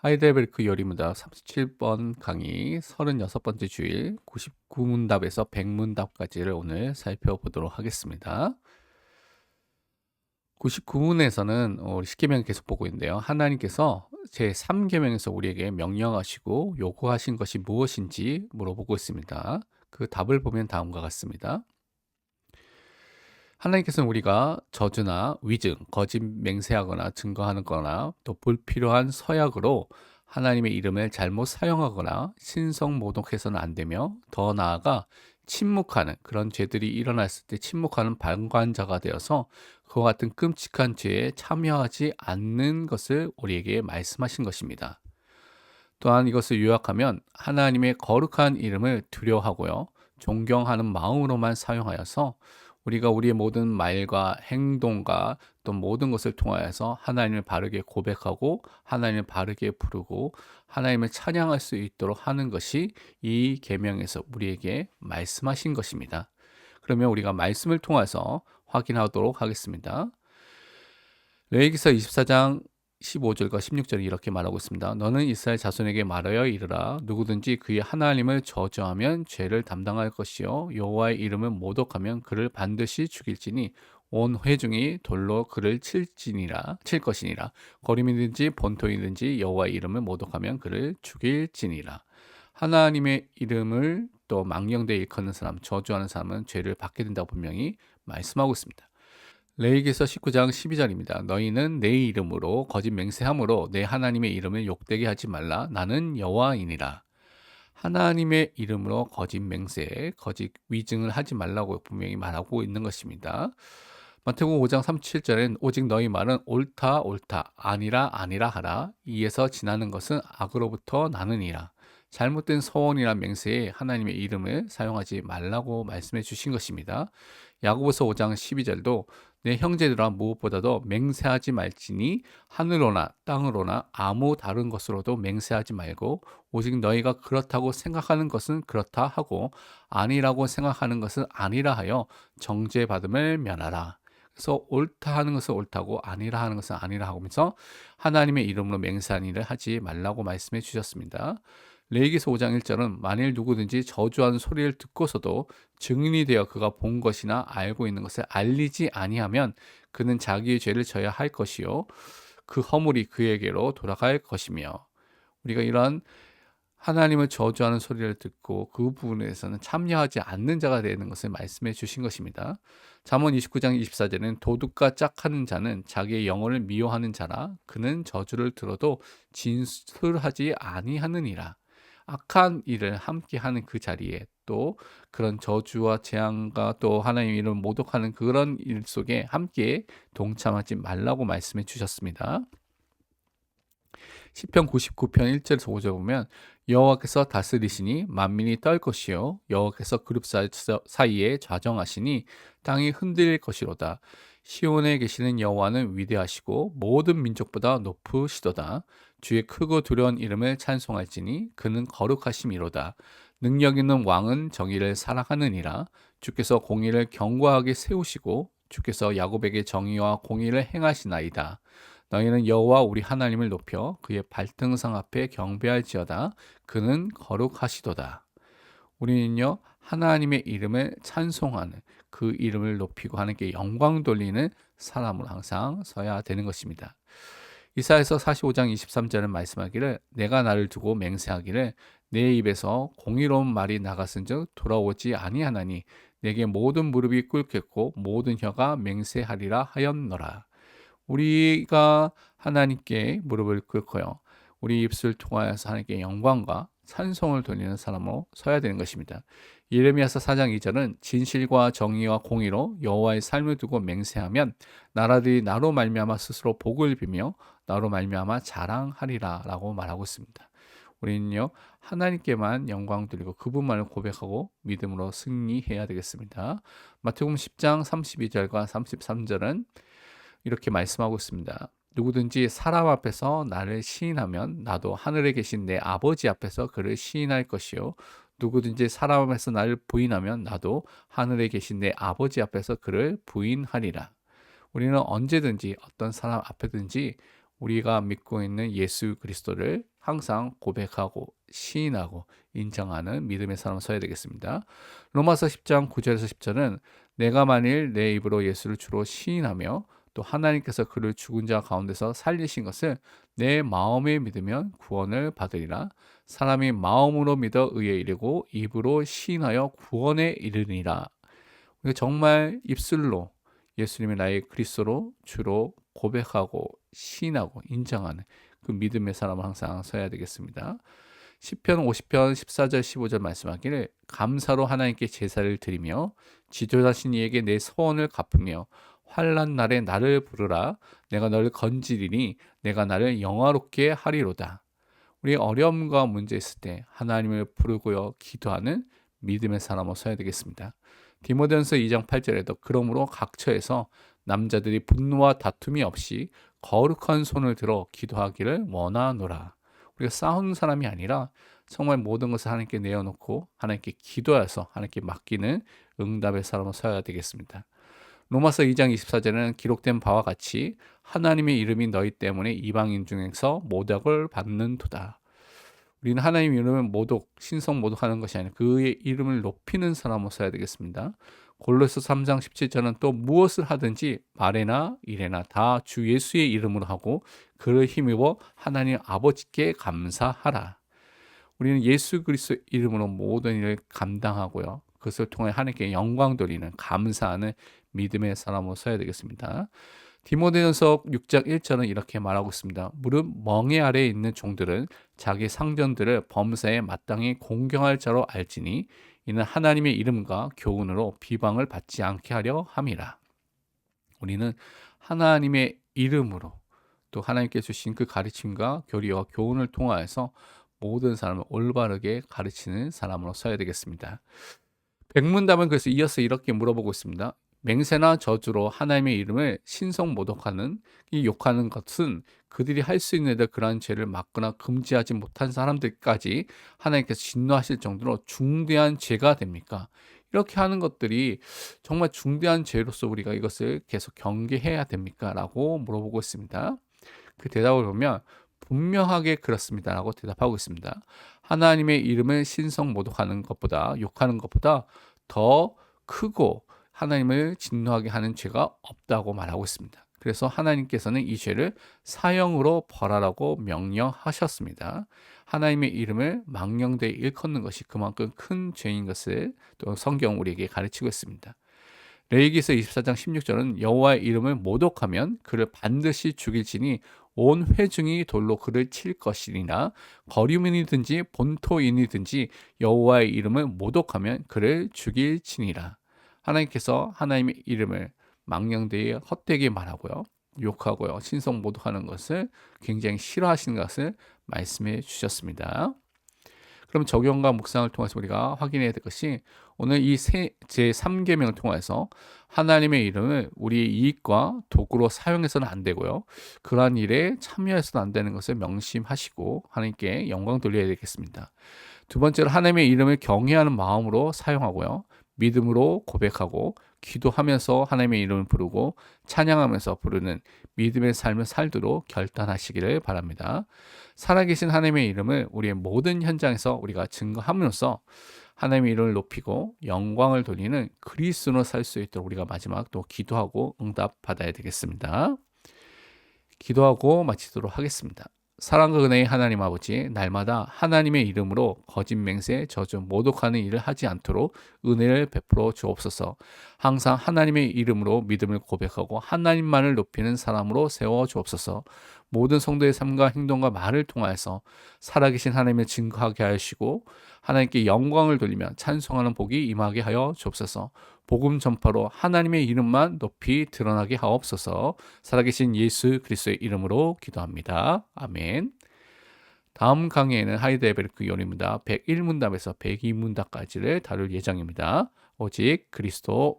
하이델베르크 요리문답 37번 강의 36번째 주일 99문답에서 100문답까지를 오늘 살펴보도록 하겠습니다. 99문에서는 우리 10계명 계속 보고 있는데요. 하나님께서 제3계명에서 우리에게 명령하시고 요구하신 것이 무엇인지 물어보고 있습니다. 그 답을 보면 다음과 같습니다. 하나님께서는 우리가 저주나 위증, 거짓 맹세하거나 증거하는 거나 또 불필요한 서약으로 하나님의 이름을 잘못 사용하거나 신성 모독해서는 안 되며 더 나아가 침묵하는 그런 죄들이 일어났을 때 침묵하는 방관자가 되어서 그와 같은 끔찍한 죄에 참여하지 않는 것을 우리에게 말씀하신 것입니다. 또한 이것을 요약하면 하나님의 거룩한 이름을 두려워하고요. 존경하는 마음으로만 사용하여서 우리가 우리의 모든 말과 행동과 또 모든 것을 통하여서 하나님을 바르게 고백하고 하나님을 바르게 부르고 하나님을 찬양할 수 있도록 하는 것이 이 계명에서 우리에게 말씀하신 것입니다. 그러면 우리가 말씀을 통해서 확인하도록 하겠습니다. 레위기서 24장 15절과 16절이 이렇게 말하고 있습니다. 너는 이스라엘 자손에게 말하여 이르라. 누구든지 그의 하나님을 저주하면 죄를 담당할 것이요 여호와의 이름을 모독하면 그를 반드시 죽일지니 온 회중이 돌로 그를 칠 것이니라. 거림이든지 본토이든지 여호와의 이름을 모독하면 그를 죽일지니라. 하나님의 이름을 또 망령되이 일컫는 사람, 저주하는 사람은 죄를 받게 된다고 분명히 말씀하고 있습니다. 레위기서 19장 12절입니다. 너희는 내 이름으로 거짓 맹세함으로 내 하나님의 이름을 욕되게 하지 말라. 나는 여호와이니라. 하나님의 이름으로 거짓 맹세, 거짓 위증을 하지 말라고 분명히 말하고 있는 것입니다. 마태복음 5장 37절엔 오직 너희 말은 옳다 옳다 아니라 아니라 하라. 이에서 지나는 것은 악으로부터 나느니라. 잘못된 서원이나 맹세에 하나님의 이름을 사용하지 말라고 말씀해 주신 것입니다. 야고보서 5장 12절도 내 형제들아 무엇보다도 맹세하지 말지니 하늘로나 땅으로나 아무 다른 것으로도 맹세하지 말고 오직 너희가 그렇다고 생각하는 것은 그렇다 하고 아니라고 생각하는 것은 아니라 하여 정죄받음을 면하라. 그래서 옳다 하는 것은 옳다고 아니라 하는 것은 아니라 하면서 하나님의 이름으로 맹세한 일을 하지 말라고 말씀해 주셨습니다. 레위기서 5장 1절은 만일 누구든지 저주하는 소리를 듣고서도 증인이 되어 그가 본 것이나 알고 있는 것을 알리지 아니하면 그는 자기의 죄를 져야 할 것이요 그 허물이 그에게로 돌아갈 것이며 우리가 이런 하나님을 저주하는 소리를 듣고 그 부분에서는 참여하지 않는 자가 되는 것을 말씀해 주신 것입니다. 잠언 29장 24절은 도둑과 짝하는 자는 자기의 영혼을 미워하는 자라 그는 저주를 들어도 진술하지 아니하느니라. 악한 일을 함께 하는 그 자리에 또 그런 저주와 재앙과 또 하나님의 이름을 모독하는 그런 일 속에 함께 동참하지 말라고 말씀해 주셨습니다. 시편 99편 1절에서 5절 보면 여호와께서 다스리시니 만민이 떨 것이요 여호와께서 그룹 사이에 좌정하시니 땅이 흔들릴 것이로다. 시온에 계시는 여호와는 위대하시고 모든 민족보다 높으시도다. 주의 크고 두려운 이름을 찬송할지니 그는 거룩하심이로다. 능력 있는 왕은 정의를 사랑하느니라. 주께서 공의를 견고하게 세우시고 주께서 야곱에게 정의와 공의를 행하시나이다. 너희는 여호와 우리 하나님을 높여 그의 발등상 앞에 경배할지어다. 그는 거룩하시도다. 우리는요 하나님의 이름을 찬송하는 그 이름을 높이고 하나님께 영광 돌리는 사람으로 항상 서야 되는 것입니다. 이사야서 45장 23절은 말씀하기를 내가 나를 두고 맹세하기를 내 입에서 공의로운 말이 나갔은즉 돌아오지 아니하나니 내게 모든 무릎이 꿇겠고 모든 혀가 맹세하리라 하였노라. 우리가 하나님께 무릎을 꿇고요. 우리 입술 통하여서 하나님께 영광과 찬송을 돌리는 사람으로 서야 되는 것입니다. 예레미야서 4장 2절은 진실과 정의와 공의로 여호와의 삶을 두고 맹세하면 나라들이 나로 말미암아 스스로 복을 비며 나로 말미암아 자랑하리라라고 말하고 있습니다. 우리는요 하나님께만 영광 돌리고 그분만을 고백하고 믿음으로 승리해야 되겠습니다. 마태복음 10장 32절과 33절은 이렇게 말씀하고 있습니다. 누구든지 사람 앞에서 나를 시인하면 나도 하늘에 계신 내 아버지 앞에서 그를 시인할 것이요 누구든지 사람 앞에서 나를 부인하면 나도 하늘에 계신 내 아버지 앞에서 그를 부인하리라. 우리는 언제든지 어떤 사람 앞에든지 우리가 믿고 있는 예수 그리스도를 항상 고백하고 시인하고 인정하는 믿음의 사람을 서야 되겠습니다. 로마서 10장 9절에서 10절은 내가 만일 내 입으로 예수를 주로 시인하며 또 하나님께서 그를 죽은 자 가운데서 살리신 것을 내 마음에 믿으면 구원을 받으리라. 사람이 마음으로 믿어 의에 이르고 입으로 시인하여 구원에 이르니라. 우리가 정말 입술로 예수님이 나의 그리스도로 주로 고백하고 시인하고 인정하는 그 믿음의 사람을 항상 서야 되겠습니다. 시편 50편 14절 15절 말씀하기를 감사로 하나님께 제사를 드리며 지존하신 이에게 내 소원을 갚으며 환난 날에 나를 부르라. 내가 너를 건지리니 내가 나를 영화롭게 하리로다. 우리 어려움과 문제 있을 때 하나님을 부르고요 기도하는 믿음의 사람으로 서야 되겠습니다. 디모데전서 2장 8절에도 그러므로 각처에서 남자들이 분노와 다툼이 없이 거룩한 손을 들어 기도하기를 원하노라. 우리가 싸우는 사람이 아니라 정말 모든 것을 하나님께 내어놓고 하나님께 기도해서 하나님께 맡기는 응답의 사람으로 서야 되겠습니다. 로마서 2장 24절에는 기록된 바와 같이 하나님의 이름이 너희 때문에 이방인 중에서 모독을 받는도다. 우리는 하나님 이름을 모독, 신성 모독하는 것이 아니라 그의 이름을 높이는 사람으로 서야 되겠습니다. 골로새 3장 17절은 또 무엇을 하든지 말에나 일에나 다 주 예수의 이름으로 하고 그를 힘입어 하나님 아버지께 감사하라. 우리는 예수 그리스도 이름으로 모든 일을 감당하고요. 그것을 통해 하나님께 영광 돌리는 감사하는 믿음의 사람으로 서야 되겠습니다. 디모데전서 6장 1절은 이렇게 말하고 있습니다. 무릇 멍에 아래에 있는 종들은 자기 상전들을 범사에 마땅히 공경할 자로 알지니 이는 하나님의 이름과 교훈으로 비방을 받지 않게 하려 함이라. 우리는 하나님의 이름으로 또 하나님께 주신 그 가르침과 교리와 교훈을 통하여서 모든 사람을 올바르게 가르치는 사람으로 서야 되겠습니다. 백문답은 그래서 이어서 이렇게 물어보고 있습니다. 맹세나 저주로 하나님의 이름을 신성모독하는 이 욕하는 것은 그들이 할 수 있는 데 그러한 죄를 막거나 금지하지 못한 사람들까지 하나님께서 진노하실 정도로 중대한 죄가 됩니까? 이렇게 하는 것들이 정말 중대한 죄로서 우리가 이것을 계속 경계해야 됩니까? 라고 물어보고 있습니다. 그 대답을 보면 분명하게 그렇습니다라고 대답하고 있습니다. 하나님의 이름을 신성모독하는 것보다 욕하는 것보다 더 크고 하나님을 진노하게 하는 죄가 없다고 말하고 있습니다. 그래서 하나님께서는 이 죄를 사형으로 벌하라고 명령하셨습니다. 하나님의 이름을 망령되이 일컫는 것이 그만큼 큰 죄인 것을 또 성경 우리에게 가르치고 있습니다. 레위기서 24장 16절은 여호와의 이름을 모독하면 그를 반드시 죽일지니 온 회중이 돌로 그를 칠 것이니라. 거류민이든지 본토인이든지 여호와의 이름을 모독하면 그를 죽일지니라. 하나님께서 하나님의 이름을 망령되이 헛되게 말하고요, 욕하고요, 신성 모독하는 것을 굉장히 싫어하시는 것을 말씀해 주셨습니다. 그럼 적용과 묵상을 통해서 우리가 확인해야 될 것이 오늘 이 제3계명을 통해서 하나님의 이름을 우리의 이익과 도구로 사용해서는 안 되고요. 그러한 일에 참여해서는 안 되는 것을 명심하시고 하나님께 영광 돌려야 되겠습니다. 두 번째로 하나님의 이름을 경외하는 마음으로 사용하고요. 믿음으로 고백하고 기도하면서 하나님의 이름을 부르고 찬양하면서 부르는 믿음의 삶을 살도록 결단하시기를 바랍니다. 살아계신 하나님의 이름을 우리의 모든 현장에서 우리가 증거함으로써 하나님의 이름을 높이고 영광을 돌리는 그리스도로 살 수 있도록 우리가 마지막 또 기도하고 응답 받아야 되겠습니다. 기도하고 마치도록 하겠습니다. 사랑과 은혜의 하나님 아버지, 날마다 하나님의 이름으로 거짓 맹세, 저주, 모독하는 일을 하지 않도록 은혜를 베풀어 주옵소서. 항상 하나님의 이름으로 믿음을 고백하고 하나님만을 높이는 사람으로 세워 주옵소서. 모든 성도의 삶과 행동과 말을 통하여서 살아계신 하나님을 증거하게 하시고 하나님께 영광을 돌리며 찬송하는 복이 임하게 하여 주옵소서. 복음 전파로 하나님의 이름만 높이 드러나게 하옵소서. 살아계신 예수 그리스도의 이름으로 기도합니다. 아멘. 다음 강의에는 하이델베르크 요리문답 101문답에서 102문답까지를 다룰 예정입니다. 오직 그리스도